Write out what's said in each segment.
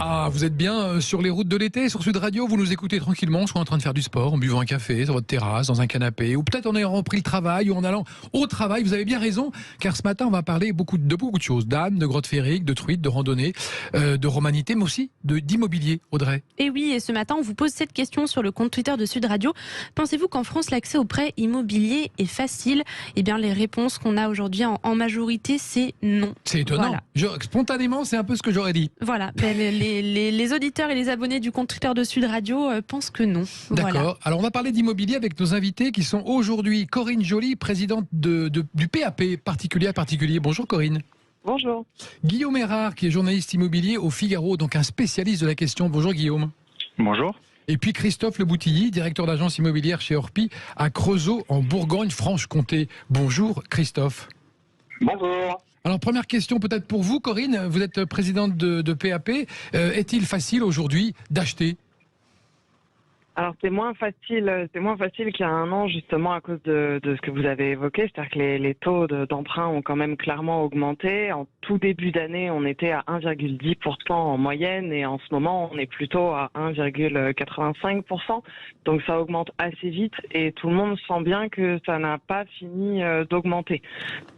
Ah, vous êtes bien sur les routes de l'été, sur Sud Radio, vous nous écoutez tranquillement, soit en train de faire du sport, en buvant un café, sur votre terrasse, dans un canapé, ou peut-être en ayant repris le travail, ou en allant au travail. Vous avez bien raison, car ce matin, on va parler beaucoup de choses, d'ânes, de grottes féeriques, de truites, de randonnées, de romanité, mais aussi d'immobilier, Audrey. Et oui, et ce matin, on vous pose cette question sur le compte Twitter de Sud Radio. Pensez-vous qu'en France, l'accès au prêt immobilier est facile ? Eh bien, les réponses qu'on a aujourd'hui en majorité, c'est non. C'est étonnant. Voilà. Spontanément, c'est un peu ce que j'aurais dit. Voilà, les auditeurs et les abonnés du compte Twitter de Sud Radio pensent que non. D'accord. Voilà. Alors, on va parler d'immobilier avec nos invités qui sont aujourd'hui Corinne Joly, présidente du PAP, particulier à particulier. Bonjour Corinne. Bonjour. Guillaume Erard, qui est journaliste immobilier au Figaro, donc un spécialiste de la question. Bonjour Guillaume. Bonjour. Et puis Christophe Le Boutilly, directeur d'agence immobilière chez Orpi à Creusot, en Bourgogne-Franche-Comté. Bonjour Christophe. Bonjour. Alors première question peut-être pour vous Corinne, vous êtes présidente de PAP. Est-il facile aujourd'hui d'acheter ? Alors c'est moins facile qu'il y a un an justement à cause de ce que vous avez évoqué, c'est-à-dire que les taux d'emprunt ont quand même clairement augmenté. En tout début d'année, on était à 1,10% en moyenne et en ce moment, on est plutôt à 1,85%. Donc ça augmente assez vite et tout le monde sent bien que ça n'a pas fini d'augmenter.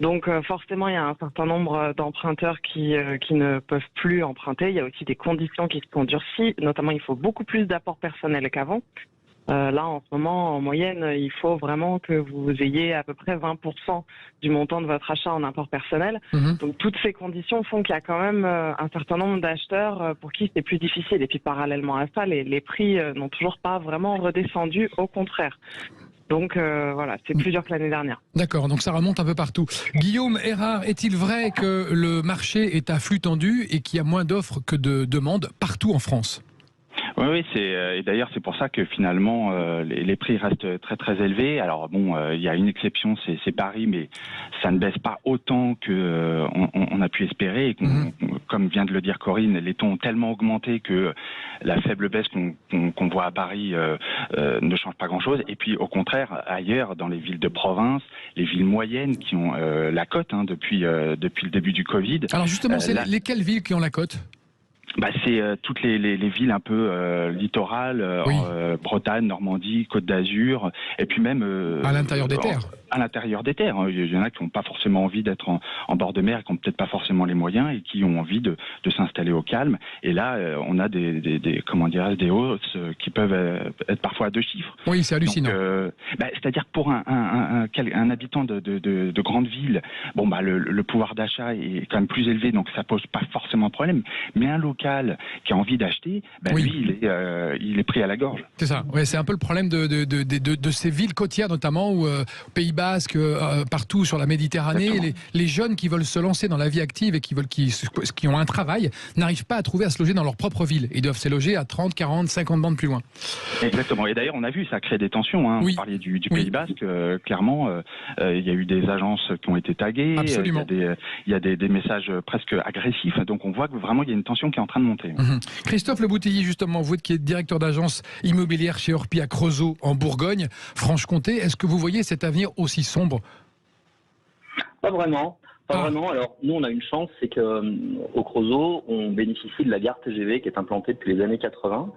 Donc forcément, il y a un certain nombre d'emprunteurs qui ne peuvent plus emprunter. Il y a aussi des conditions qui se sont durcies, notamment il faut beaucoup plus d'apports personnels qu'avant. Là, en ce moment, en moyenne, il faut vraiment que vous ayez à peu près 20% du montant de votre achat en apport personnel. Donc, toutes ces conditions font qu'il y a quand même un certain nombre d'acheteurs pour qui c'est plus difficile. Et puis, parallèlement à ça, les prix n'ont toujours pas vraiment redescendu, au contraire. Donc voilà, c'est plus dur que l'année dernière. D'accord, donc ça remonte un peu partout. Guillaume Erard, est-il vrai que le marché est à flux tendu et qu'il y a moins d'offres que de demandes partout en France ? Oui, et d'ailleurs c'est pour ça que finalement les prix restent très très élevés. Alors bon, il y a une exception, c'est Paris, mais ça ne baisse pas autant que on a pu espérer. Et comme vient de le dire Corinne, les taux ont tellement augmenté que la faible baisse qu'on voit à Paris ne change pas grand-chose. Et puis au contraire, ailleurs, dans les villes de province, les villes moyennes qui ont la cote depuis le début du Covid. Alors justement, c'est lesquelles villes qui ont la cote ? C'est toutes les villes un peu littorales, oui. Bretagne, Normandie, Côte d'Azur, et puis même à l'intérieur des terres. À l'intérieur des terres. Il y en a qui n'ont pas forcément envie d'être en bord de mer, qui n'ont peut-être pas forcément les moyens et qui ont envie de s'installer au calme. Et là, on a des hausses qui peuvent être parfois à 2 chiffres. Oui, c'est hallucinant. C'est-à-dire que pour un habitant de grande ville, le pouvoir d'achat est quand même plus élevé, donc ça pose pas forcément de problème. Mais un local qui a envie d'acheter, oui. Lui, il est pris à la gorge. C'est ça. Ouais, c'est un peu le problème de ces villes côtières, notamment où Pays Basque, partout sur la Méditerranée, les jeunes qui veulent se lancer dans la vie active et qui ont un travail n'arrivent pas à trouver à se loger dans leur propre ville. Ils doivent se loger à 30, 40, 50 bandes plus loin. Exactement. Et d'ailleurs, on a vu, ça crée des tensions. Oui. Vous parliez du Pays Basque. Clairement, il y a eu des agences qui ont été taguées. Absolument. Il y a des messages presque agressifs. Donc on voit que vraiment, il y a une tension qui est en train de monter. Christophe Le Boutilly, justement, vous qui êtes directeur d'agence immobilière chez Orpi à Creusot, en Bourgogne, Franche-Comté, est-ce que vous voyez cet avenir aussi sombre ? Pas vraiment. Vraiment. Alors, nous, on a une chance, c'est qu'au Creusot, on bénéficie de la gare TGV qui est implantée depuis les années 80.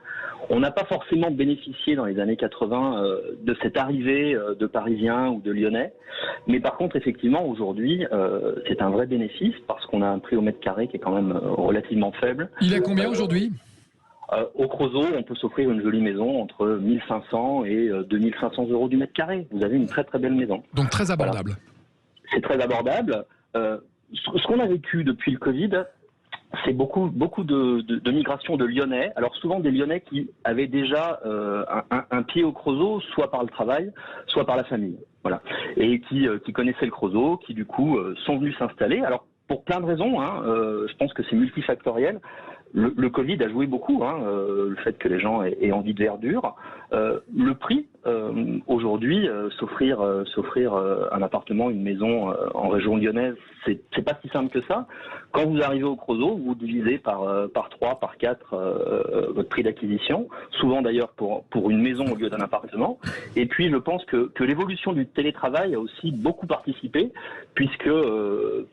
On n'a pas forcément bénéficié dans les années 80 de cette arrivée de Parisiens ou de Lyonnais. Mais par contre, effectivement, aujourd'hui, c'est un vrai bénéfice parce qu'on a un prix au mètre carré qui est quand même relativement faible. Il a combien aujourd'hui ? Au Creusot, on peut s'offrir une jolie maison entre 1500 et 2500 euros du mètre carré. Vous avez une très très belle maison. Donc très abordable. Voilà. C'est très abordable. Ce qu'on a vécu depuis le Covid, c'est beaucoup de migration de Lyonnais. Alors souvent des Lyonnais qui avaient déjà un pied au Creusot, soit par le travail, soit par la famille. Voilà. Et qui connaissaient le Creusot, qui du coup sont venus s'installer. Alors pour plein de raisons, je pense que c'est multifactoriel. Le Covid a joué beaucoup, le fait que les gens aient envie de verdure. Le prix, aujourd'hui, s'offrir un appartement, une maison en région lyonnaise, c'est pas si simple que ça. Quand vous arrivez au Creusot, vous divisez par 3, par 4 votre prix d'acquisition, souvent d'ailleurs pour une maison au lieu d'un appartement. Et puis je pense que l'évolution du télétravail a aussi beaucoup participé, puisque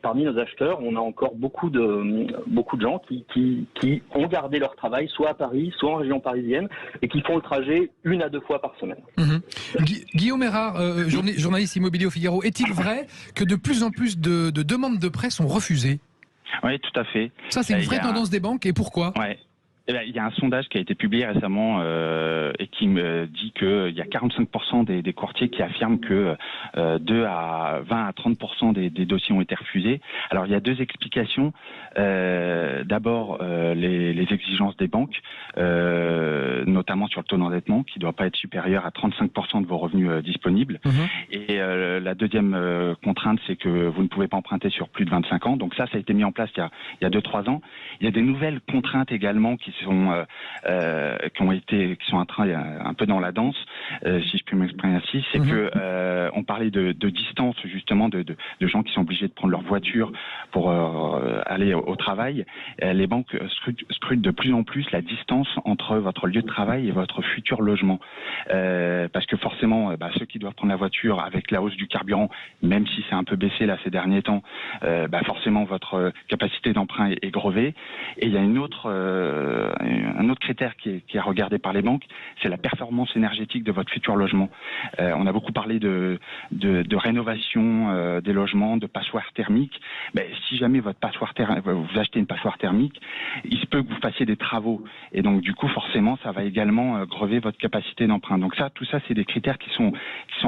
parmi nos acheteurs, on a encore beaucoup de gens qui ont gardé leur travail, soit à Paris, soit en région parisienne, et qui font le trajet 1 à 2 fois par semaine. Guillaume Erard, journaliste immobilier au Figaro, est-il vrai que de plus en plus de demandes de prêt sont refusées? Oui, tout à fait. Ça, c'est une vraie tendance des banques, et pourquoi? Ouais. Il y a un sondage qui a été publié récemment et qui me dit qu'il y a 45% des courtiers qui affirment que 20 à 30% des dossiers ont été refusés. Alors il y a 2 explications. D'abord les exigences des banques, notamment sur le taux d'endettement qui ne doit pas être supérieur à 35% de vos revenus disponibles. Et la deuxième contrainte, c'est que vous ne pouvez pas emprunter sur plus de 25 ans. Donc ça a été mis en place il y a 2-3 ans. Il y a des nouvelles contraintes également qui sont en train un peu dans la danse, si je puis m'exprimer ainsi, c'est que on parlait de distance justement de gens qui sont obligés de prendre leur voiture pour aller au travail. Les banques scrutent de plus en plus la distance entre votre lieu de travail et votre futur logement, parce que forcément, ceux qui doivent prendre la voiture avec la hausse du carburant, même si c'est un peu baissé là ces derniers temps, forcément votre capacité d'emprunt est grevée. Et il y a un autre critère qui est regardé par les banques, c'est la performance énergétique de votre futur logement. On a beaucoup parlé de rénovation des logements, de passoires thermiques. Si jamais vous achetez une passoire thermique, il se peut que vous fassiez des travaux. Et donc du coup, forcément, ça va également grever votre capacité d'emprunt. Donc tout ça, c'est des critères qui sont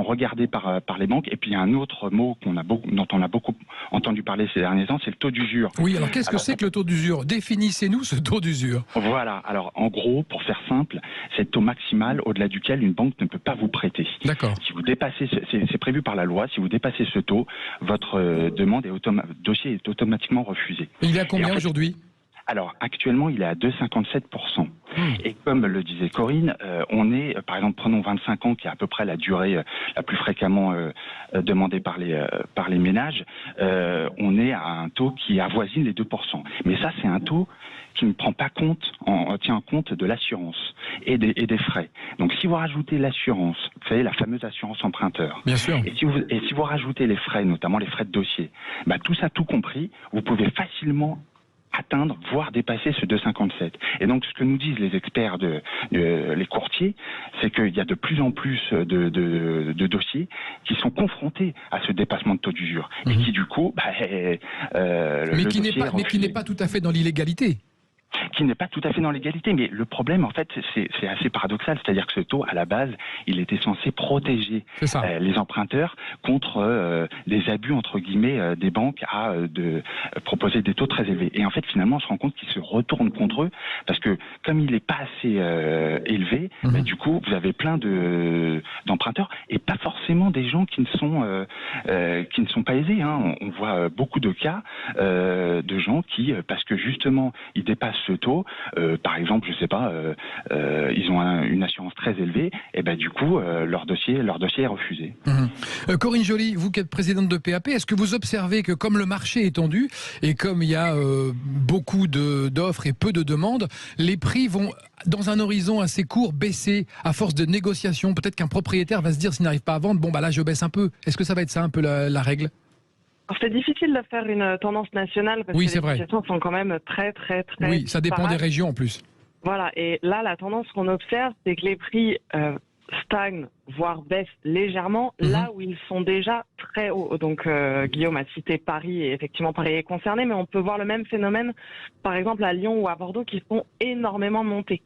regardés par les banques. Et puis il y a un autre mot dont on a beaucoup entendu parler ces derniers temps, c'est le taux d'usure. Oui, alors qu'est-ce que c'est que le taux d'usure? Définissez-nous ce taux d'usure. Voilà, alors en gros, pour faire simple, c'est le taux maximal au-delà duquel une banque ne peut pas vous prêter. D'accord. Si vous dépassez, c'est prévu par la loi, si vous dépassez ce taux, votre dossier est automatiquement refusé. Et il est à combien aujourd'hui? Alors actuellement, il est à 2,57%. Et comme le disait Corinne, on est, par exemple, prenons 25 ans, qui est à peu près la durée la plus fréquemment demandée par les ménages, on est à un taux qui avoisine les 2%. Mais ça, c'est un taux qui ne prend pas compte, tient compte de l'assurance et des frais. Donc si vous rajoutez l'assurance, vous savez, la fameuse assurance emprunteur, bien sûr, et si vous rajoutez les frais, notamment les frais de dossier, tout ça, tout compris, vous pouvez facilement atteindre, voire dépasser ce 2,57. Et donc, ce que nous disent les experts les courtiers, c'est qu'il y a de plus en plus de dossiers qui sont confrontés à ce dépassement de taux d'usure. Et qui, du coup, mais qui n'est pas tout à fait dans l'illégalité. Qui n'est pas tout à fait dans l'égalité, mais le problème, en fait, c'est assez paradoxal. C'est-à-dire que ce taux, à la base, il était censé protéger les emprunteurs contre les abus, entre guillemets, des banques de proposer des taux très élevés. Et en fait, finalement, on se rend compte qu'ils se retournent contre eux, parce que comme il n'est pas assez élevé, du coup, vous avez plein d'emprunteurs, et pas forcément des gens qui ne sont pas aisés. Hein. On voit beaucoup de cas de gens qui, parce que justement, ils dépassent ce taux, par exemple, je sais pas, ils ont une assurance très élevée, et du coup, leur dossier est refusé. Corinne Joly, vous qui êtes présidente de PAP, est-ce que vous observez que comme le marché est tendu et comme il y a beaucoup d'offres et peu de demandes, les prix vont, dans un horizon assez court, baisser à force de négociations? Peut-être qu'un propriétaire va se dire, s'il n'arrive pas à vendre, là je baisse un peu. Est-ce que ça va être ça un peu la règle? C'est difficile de faire une tendance nationale parce que les situations sont quand même très. Oui, ça dépend des régions en plus. Voilà, et là, la tendance qu'on observe, c'est que les prix stagnent, voire baissent légèrement, là où ils sont déjà très hauts. Donc, Guillaume a cité Paris, et effectivement, Paris est concerné, mais on peut voir le même phénomène, par exemple, à Lyon ou à Bordeaux, qui sont énormément montés.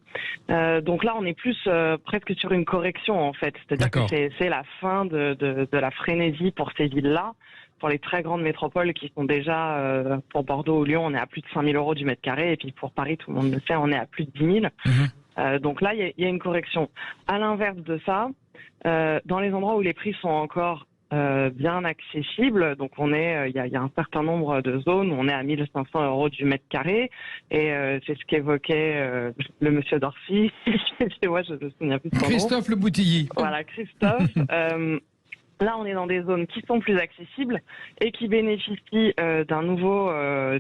Donc là, on est plus presque sur une correction, en fait. C'est-à-dire que c'est la fin de la frénésie pour ces villes-là. Pour les très grandes métropoles qui sont déjà, pour Bordeaux ou Lyon, on est à plus de 5 000 euros du mètre carré. Et puis pour Paris, tout le monde le sait, on est à plus de 10 000. Donc là, il y a une correction. À l'inverse de ça, dans les endroits où les prix sont encore bien accessible. Donc on est, il y a un certain nombre de zones où on est à 1 500 € du mètre carré, et c'est ce qu'évoquait le monsieur Dorcy. Moi, je me souviens plus de son nom. Christophe Le Boutilly. Voilà, Christophe. Là, on est dans des zones qui sont plus accessibles et qui bénéficient d'un nouveau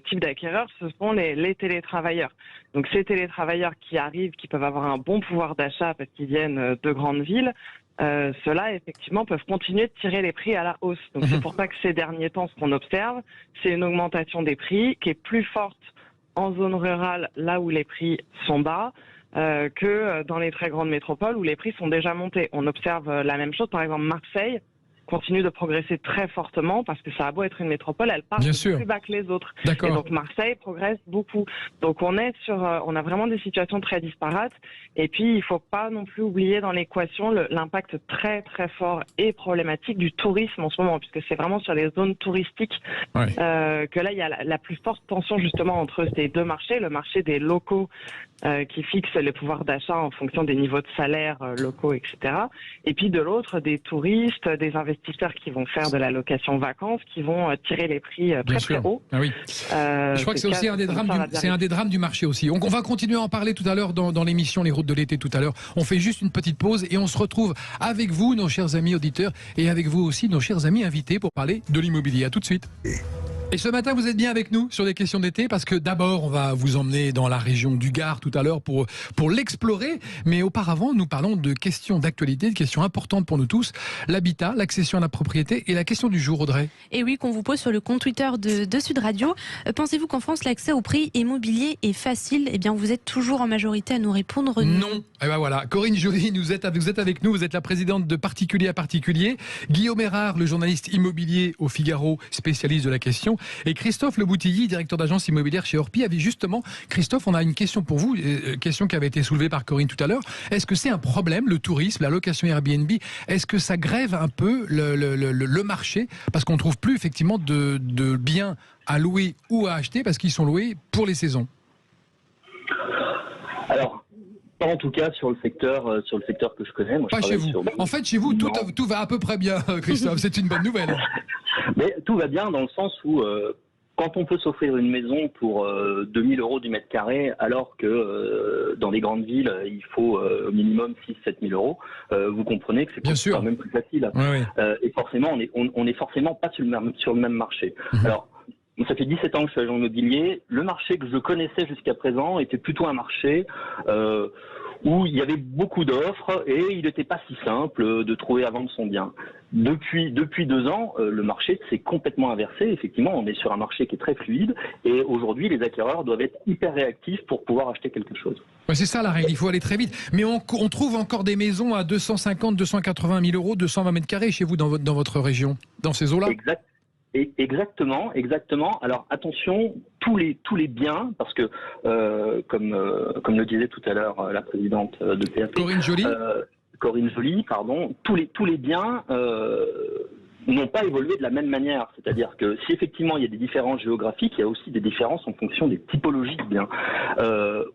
type d'acquéreurs, ce sont les télétravailleurs. Donc ces télétravailleurs qui arrivent, qui peuvent avoir un bon pouvoir d'achat parce qu'ils viennent de grandes villes, ceux-là, effectivement, peuvent continuer de tirer les prix à la hausse. Donc c'est pour ça que ces derniers temps, ce qu'on observe, c'est une augmentation des prix qui est plus forte en zone rurale, là où les prix sont bas, que dans les très grandes métropoles où les prix sont déjà montés. On observe la même chose, par exemple Marseille continue de progresser très fortement parce que ça a beau être une métropole, elle part plus bas que les autres. Et donc Marseille progresse beaucoup. Donc on a vraiment des situations très disparates. Et puis il faut pas non plus oublier dans l'équation l'impact très très fort et problématique du tourisme en ce moment, puisque c'est vraiment sur les zones touristiques que là il y a la plus forte tension justement entre ces deux marchés, le marché des locaux qui fixe les pouvoirs d'achat en fonction des niveaux de salaire locaux, etc. Et puis de l'autre, des touristes, des investisseurs qui vont faire de la location vacances, qui vont tirer les prix très haut. Ah oui. Je crois que c'est aussi un des drames du marché aussi. On va continuer à en parler tout à l'heure dans l'émission Les Routes de l'été tout à l'heure. On fait juste une petite pause et on se retrouve avec vous, nos chers amis auditeurs, et avec vous aussi, nos chers amis invités, pour parler de l'immobilier. À tout de suite. Et ce matin, vous êtes bien avec nous sur les questions d'été, parce que d'abord, on va vous emmener dans la région du Gard tout à l'heure pour l'explorer. Mais auparavant, nous parlons de questions d'actualité, de questions importantes pour nous tous. L'habitat, l'accession à la propriété et la question du jour, Audrey. Et oui, qu'on vous pose sur le compte Twitter de Sud Radio. Pensez-vous qu'en France, l'accès au prix immobilier est facile? Eh bien, vous êtes toujours en majorité à nous répondre non. Et ben voilà, Corinne Joly, vous êtes avec nous, vous êtes la présidente de Particulier à Particulier. Guillaume Erard, le journaliste immobilier au Figaro, spécialiste de la question. Et Christophe Le Boutilly, directeur d'agence immobilière chez Orpi, avait justement, Christophe, on a une question pour vous, question qui avait été soulevée par Corinne tout à l'heure. Est-ce que c'est un problème, le tourisme, la location Airbnb? Est-ce que ça grève un peu le marché? Parce qu'on ne trouve plus effectivement de biens à louer ou à acheter parce qu'ils sont loués pour les saisons. Alors, pas en tout cas sur le secteur que je connais. Moi, pas chez vous. En fait, chez vous, tout va à peu près bien, Christophe. C'est une bonne nouvelle. Mais tout va bien dans le sens où quand on peut s'offrir une maison pour 2 000 € du mètre carré, alors que dans les grandes villes, il faut au minimum 6 000 à 7 000 €, vous comprenez que c'est quand même plus facile. Oui. Et forcément, on est forcément pas sur le même marché. Alors, ça fait 17 ans que je suis agent immobilier. Le marché que je connaissais jusqu'à présent était plutôt un marché où il y avait beaucoup d'offres et il n'était pas si simple de trouver à vendre son bien. Depuis 2 ans, le marché s'est complètement inversé. Effectivement, on est sur un marché qui est très fluide et aujourd'hui, les acquéreurs doivent être hyper réactifs pour pouvoir acheter quelque chose. Ouais, c'est ça la règle, il faut aller très vite. Mais on trouve encore des maisons à 250, 280 000 €, 220 mètres carrés chez vous dans votre région, dans ces eaux-là. Exactement. Alors attention, tous les biens, parce que comme le disait tout à l'heure la présidente de PAP, Corinne Joly, pardon, tous les biens n'ont pas évolué de la même manière. C'est-à-dire que si effectivement il y a des différences géographiques, il y a aussi des différences en fonction des typologies de biens.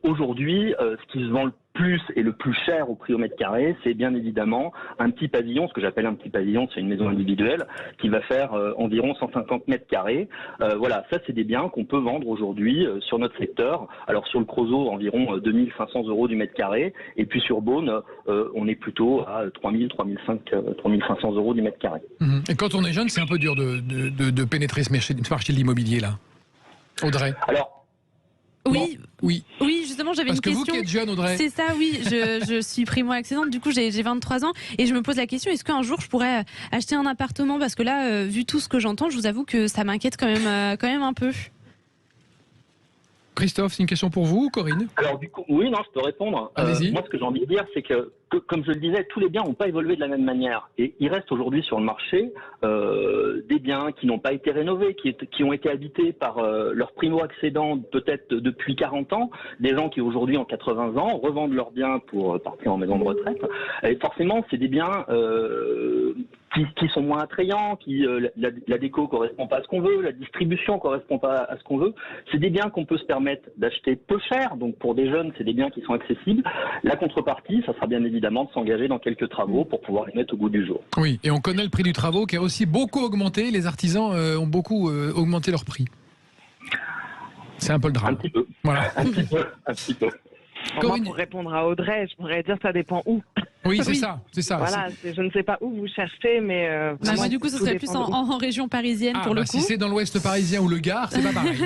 Aujourd'hui, ce qui se vend le plus et le plus cher au prix au mètre carré, c'est bien évidemment un petit pavillon. Ce que j'appelle un petit pavillon, c'est une maison individuelle qui va faire environ 150 mètres carrés. Voilà, ça c'est des biens qu'on peut vendre aujourd'hui sur notre secteur. Alors sur le Creusot, environ 2 500 € du mètre carré. Et puis sur Beaune, on est plutôt à 3 500 € du mètre carré. Et quand on est jeune, c'est un peu dur de pénétrer ce marché de l'immobilier là. Audrey. Alors, Oui, justement, j'avais une question. Parce que vous qui êtes jeune, Audrey. C'est ça, oui. Je suis primo-accédante, du coup, j'ai 23 ans et je me pose la question, est-ce qu'un jour je pourrais acheter un appartement? Parce que là, vu tout ce que j'entends, je vous avoue que ça m'inquiète quand même un peu. Christophe, c'est une question pour vous ou Corinne? Alors du coup, oui, non, je peux répondre. Moi, ce que j'ai envie de dire, c'est que, comme je le disais, tous les biens n'ont pas évolué de la même manière. Et il reste aujourd'hui sur le marché des biens qui n'ont pas été rénovés, qui ont été habités par leurs primo-accédants peut-être depuis 40 ans, des gens qui aujourd'hui ont 80 ans revendent leurs biens pour partir en maison de retraite. Et forcément, c'est des biens qui sont moins attrayants, la déco correspond pas à ce qu'on veut, la distribution correspond pas à ce qu'on veut. C'est des biens qu'on peut se permettre d'acheter peu cher, donc pour des jeunes, c'est des biens qui sont accessibles. La contrepartie, ça sera bien évidemment de s'engager dans quelques travaux pour pouvoir les mettre au goût du jour. Oui, et on connaît le prix du travaux qui a aussi beaucoup augmenté. Les artisans ont beaucoup augmenté leur prix. C'est un peu le drame. Un petit peu. Voilà. Un petit peu. Moi, pour répondre à Audrey, je pourrais dire ça dépend où. Oui, c'est ça. Voilà, je ne sais pas où vous cherchez, mais moi, du coup, ce serait plus en région parisienne pour le coup. Si c'est dans l'ouest parisien ou le Gard, c'est pas pareil.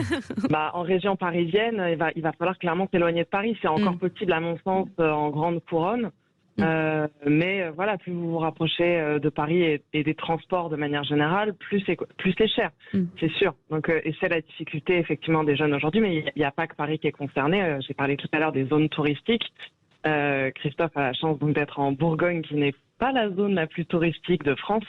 En région parisienne, il va falloir clairement s'éloigner de Paris. C'est encore possible, à mon sens, en grande couronne. Mais voilà, plus vous vous rapprochez de Paris et des transports de manière générale, plus c'est cher, c'est sûr. Donc, et c'est la difficulté effectivement des jeunes aujourd'hui, mais il n'y a pas que Paris qui est concerné. J'ai parlé tout à l'heure des zones touristiques. Christophe a la chance donc d'être en Bourgogne, qui n'est pas la zone la plus touristique de France,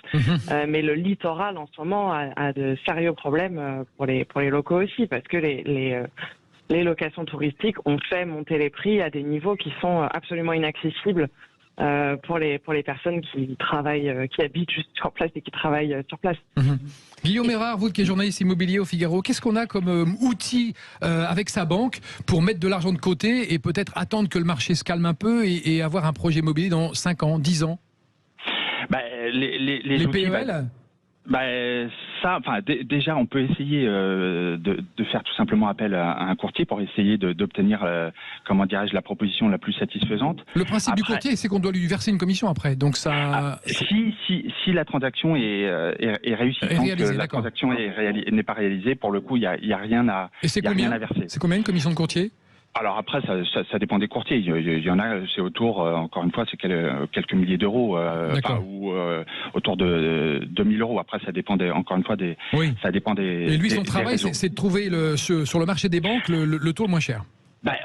mais le littoral en ce moment a de sérieux problèmes pour les locaux aussi, parce que les locations touristiques ont fait monter les prix à des niveaux qui sont absolument inaccessibles pour les personnes qui travaillent, qui habitent juste sur place et qui travaillent sur place. Guillaume Erard, vous qui êtes journaliste immobilier au Figaro, qu'est-ce qu'on a comme outil avec sa banque pour mettre de l'argent de côté et peut-être attendre que le marché se calme un peu et avoir un projet immobilier dans 5 ans, 10 ans? Les outils, PEL déjà, on peut essayer de faire tout simplement appel à un courtier pour essayer d'obtenir, la proposition la plus satisfaisante. Le principe du courtier, c'est qu'on doit lui verser une commission après. Donc ça. Si la transaction est réussie, tant que la transaction n'est pas réalisée, pour le coup, il y a rien à verser. C'est combien une commission de courtier? Alors après, ça dépend des courtiers. Il y en a, c'est autour, encore une fois, c'est quelques milliers d'euros, ou autour de 2000 euros. Après, ça dépend encore une fois ça dépend des. Et lui, son travail, c'est de trouver sur le marché des banques le taux le moins cher.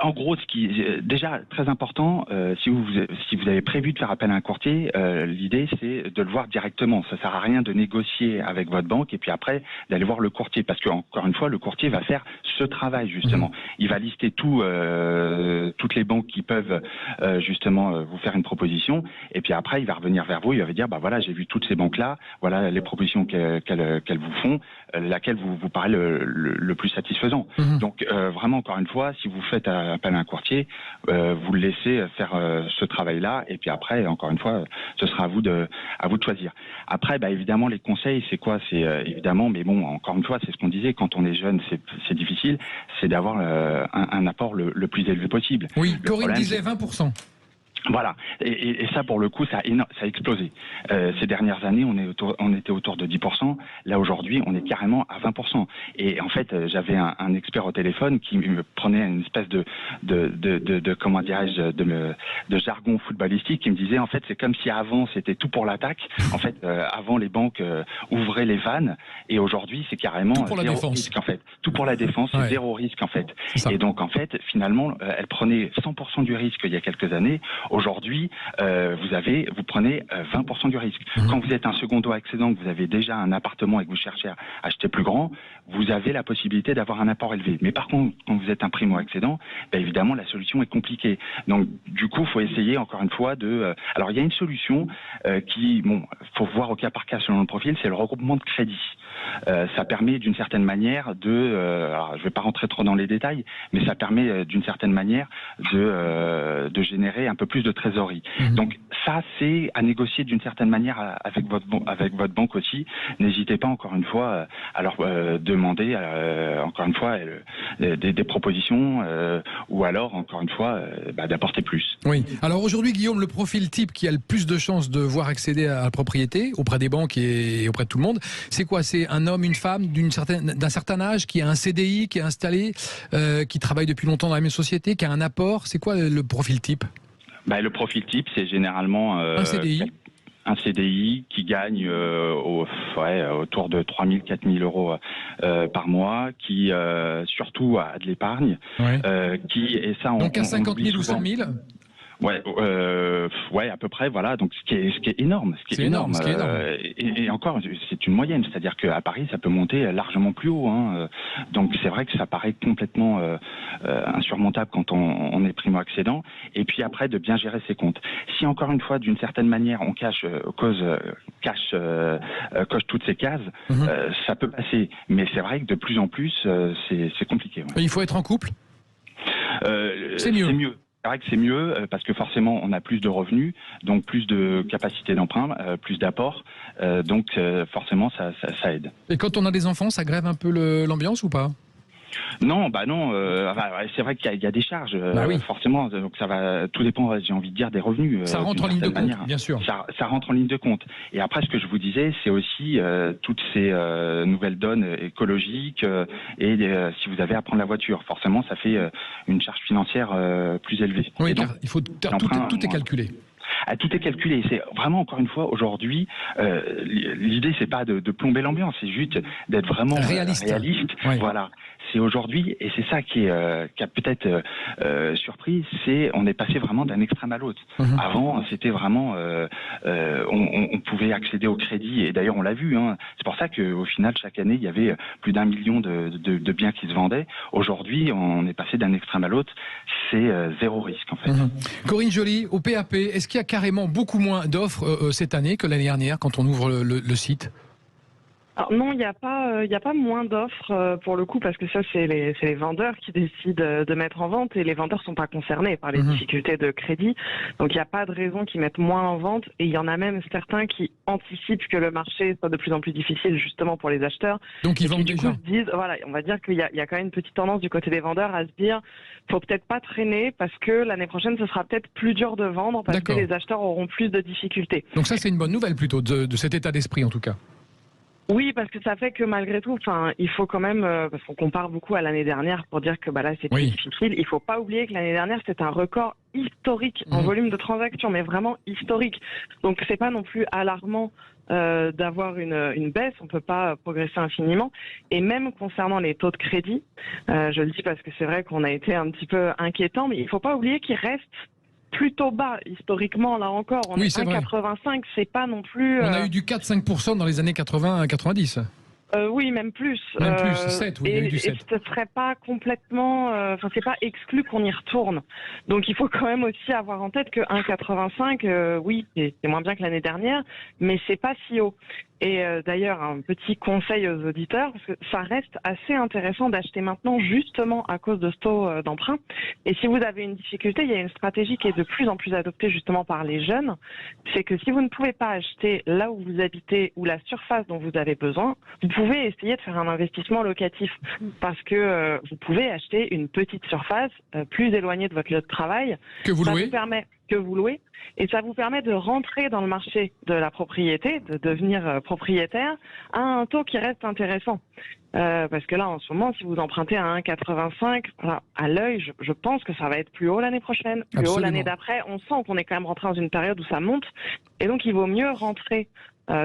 En gros, ce qui est déjà très important, si vous avez prévu de faire appel à un courtier, l'idée c'est de le voir directement. Ça sert à rien de négocier avec votre banque et puis après d'aller voir le courtier, parce que encore une fois, le courtier va faire ce travail justement. Il va lister toutes les banques qui peuvent justement vous faire une proposition, et puis après il va revenir vers vous, il va dire voilà, j'ai vu toutes ces banques là, voilà les propositions qu'elles vous font, laquelle vous paraît le plus satisfaisant. Donc vraiment, encore une fois, si vous faites appel à un courtier, vous le laissez faire ce travail-là, et puis après, encore une fois, ce sera à vous de choisir. Après, évidemment, les conseils, c'est quoi? C'est évidemment, mais bon, encore une fois, c'est ce qu'on disait, quand on est jeune, c'est difficile, c'est d'avoir un apport le plus élevé possible. Oui, Corinne disait 20%. Voilà, et ça pour le coup ça a explosé. Ces dernières années on était autour de 10%, là aujourd'hui on est carrément à 20%. Et en fait j'avais un expert au téléphone qui me prenait une espèce de comment dirais-je de jargon footballistique, qui me disait en fait c'est comme si avant c'était tout pour l'attaque, en fait avant les banques ouvraient les vannes, et aujourd'hui c'est carrément tout pour la défense. Risque en fait, tout pour la défense, c'est zéro risque en fait. Et donc en fait finalement elle prenait 100% du risque il y a quelques années. Aujourd'hui, vous prenez 20% du risque. Quand vous êtes un secondo-accédant, que vous avez déjà un appartement et que vous cherchez à acheter plus grand, vous avez la possibilité d'avoir un apport élevé. Mais par contre, quand vous êtes un primo-accédant, évidemment, la solution est compliquée. Donc, du coup, il faut essayer, encore une fois, Alors, il y a une solution faut voir au cas par cas selon le profil, c'est le regroupement de crédit. Ça permet d'une certaine manière alors je ne vais pas rentrer trop dans les détails, mais ça permet d'une certaine manière de générer un peu plus de trésorerie. Donc ça, c'est à négocier d'une certaine manière avec votre banque aussi. N'hésitez pas, encore une fois, à leur demander, encore une fois, des propositions, ou alors, encore une fois, d'apporter plus. Oui. Alors aujourd'hui, Guillaume, le profil type qui a le plus de chances de voir accéder à la propriété auprès des banques et auprès de tout le monde, c'est quoi? C'est un homme, une femme d'un certain âge, qui a un CDI, qui est installé, qui travaille depuis longtemps dans la même société, qui a un apport. C'est quoi le profil type? Le profil type, c'est généralement un CDI. Un CDI qui gagne autour de 3 000, 4 000 euros par mois, qui surtout a de l'épargne, Donc à 50 000 ou 100 000. Ouais, à peu près, voilà. Donc, ce qui est énorme, C'est énorme. Et encore, c'est une moyenne, c'est-à-dire qu'à Paris, ça peut monter largement plus haut. Hein. Donc, c'est vrai que ça paraît complètement insurmontable quand on est primo-accédant. Et puis après, de bien gérer ses comptes. Si encore une fois, d'une certaine manière, on coche toutes ces cases, ça peut passer. Mais c'est vrai que de plus en plus, c'est compliqué. Ouais. Il faut être en couple. C'est mieux. C'est vrai que c'est mieux parce que forcément on a plus de revenus, donc plus de capacité d'emprunt, plus d'apports, donc forcément ça aide. Et quand on a des enfants, ça grève un peu l'ambiance ou pas? Non, c'est vrai qu'il y a des charges, forcément, donc ça va, tout dépend, j'ai envie de dire, des revenus. Ça rentre en ligne de compte, bien sûr. Ça rentre en ligne de compte. Et après, ce que je vous disais, c'est aussi toutes ces nouvelles donnes écologiques et si vous avez à prendre la voiture, forcément, ça fait une charge financière plus élevée. Oui, donc, car il faut tout est calculé. Tout est calculé. C'est vraiment, encore une fois, aujourd'hui, l'idée, c'est pas de plomber l'ambiance, c'est juste d'être vraiment réaliste. Oui. Voilà. C'est aujourd'hui, et c'est ça qui a peut-être surpris, on est passé vraiment d'un extrême à l'autre. Avant, c'était vraiment, on pouvait accéder au crédit, et d'ailleurs, on l'a vu. Hein. C'est pour ça qu'au final, chaque année, il y avait plus d'1 million de biens qui se vendaient. Aujourd'hui, on est passé d'un extrême à l'autre. C'est zéro risque, en fait. Corinne Joly, au PAP, est-ce qu'il y a carrément beaucoup moins d'offres cette année que l'année dernière quand on ouvre le site? Alors non, il n'y a pas moins d'offres pour le coup, parce que ça c'est les vendeurs qui décident de mettre en vente, et les vendeurs sont pas concernés par les difficultés de crédit, donc il n'y a pas de raison qu'ils mettent moins en vente, et il y en a même certains qui anticipent que le marché soit de plus en plus difficile justement pour les acheteurs. Donc ils vendent du coup se disent, voilà, on va dire qu'il y a quand même une petite tendance du côté des vendeurs à se dire, faut peut-être pas traîner parce que l'année prochaine ce sera peut-être plus dur de vendre parce que les acheteurs auront plus de difficultés. Donc ça c'est une bonne nouvelle plutôt de cet état d'esprit en tout cas. Oui, parce que ça fait que malgré tout, il faut quand même, parce qu'on compare beaucoup à l'année dernière pour dire que là c'est plus difficile. Il faut pas oublier que l'année dernière c'était un record historique en volume de transactions, mais vraiment historique. Donc c'est pas non plus alarmant d'avoir une baisse. On peut pas progresser infiniment. Et même concernant les taux de crédit, je le dis parce que c'est vrai qu'on a été un petit peu inquiétant, mais il faut pas oublier qu'ils restent plutôt bas historiquement, là encore. On est 1,85, c'est pas non plus... On a eu du 4-5% dans les années 80-90. Oui, même plus. Même plus, 7, oui, il y a eu du 7. Et ce serait pas complètement... c'est pas exclu qu'on y retourne. Donc il faut quand même aussi avoir en tête que 1,85, oui, c'est moins bien que l'année dernière, mais c'est pas si haut. Et d'ailleurs, un petit conseil aux auditeurs, parce que ça reste assez intéressant d'acheter maintenant justement à cause de ce taux d'emprunt. Et si vous avez une difficulté, il y a une stratégie qui est de plus en plus adoptée justement par les jeunes. C'est que si vous ne pouvez pas acheter là où vous habitez ou la surface dont vous avez besoin, vous pouvez essayer de faire un investissement locatif. Parce que vous pouvez acheter une petite surface plus éloignée de votre lieu de travail. Que vous louez ? Que vous louez, et ça vous permet de rentrer dans le marché de la propriété, de devenir propriétaire à un taux qui reste intéressant. Parce que là, en ce moment, si vous empruntez à 1,85, à l'œil, je pense que ça va être plus haut l'année prochaine, plus haut l'année d'après. On sent qu'on est quand même rentré dans une période où ça monte, et donc il vaut mieux rentrer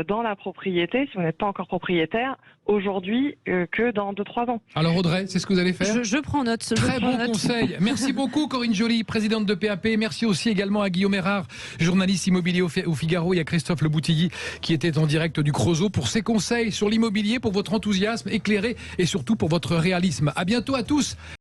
dans la propriété, si vous n'êtes pas encore propriétaire, aujourd'hui que dans 2-3 ans. Alors Audrey, c'est ce que vous allez faire? Je prends note. Très bon conseil. Merci beaucoup Corinne Joly, présidente de PAP. Merci aussi également à Guillaume Erard, journaliste immobilier au Figaro, et à Christophe Le Boutilly qui était en direct du Creusot pour ses conseils sur l'immobilier, pour votre enthousiasme éclairé et surtout pour votre réalisme. À bientôt à tous.